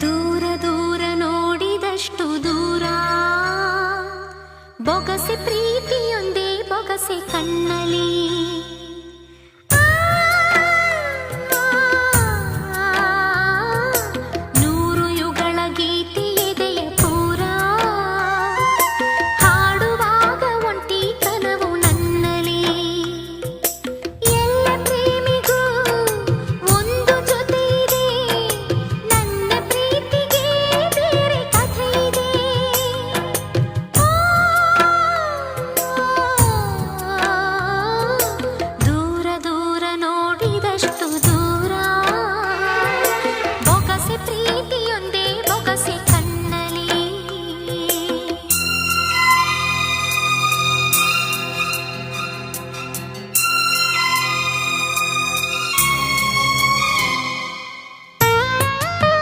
ದೂರ ದೂರ ನೋಡಿದಷ್ಟು ದೂರ, ಬೊಗಸೆ ಪ್ರೀತಿಯೊಂದೇ ಬೊಗಸೆ ಕಣ್ಣಲಿ. ನೂರು ಯುಗಳ ಗೀತೆ ಎದೆಯ ಪೂರ, ಹಾಡುವಾಗ ಒಂಟಿ ಕನವು ನನ್ನಲಿ. ಎಲ್ಲ ಪ್ರೇಮಿಗೂ ಒಂದು ಜೊತೆ ಇದೆ, ನನ್ನ ಪ್ರೀತಿಗೆ ಬೇರೆ ಕಥೆ ಇದೆ. ದೂರ ದೂರ ನೋಡಿದಷ್ಟು ದೂರ, ಬೊಗಸೆ ಪ್ರೀತಿ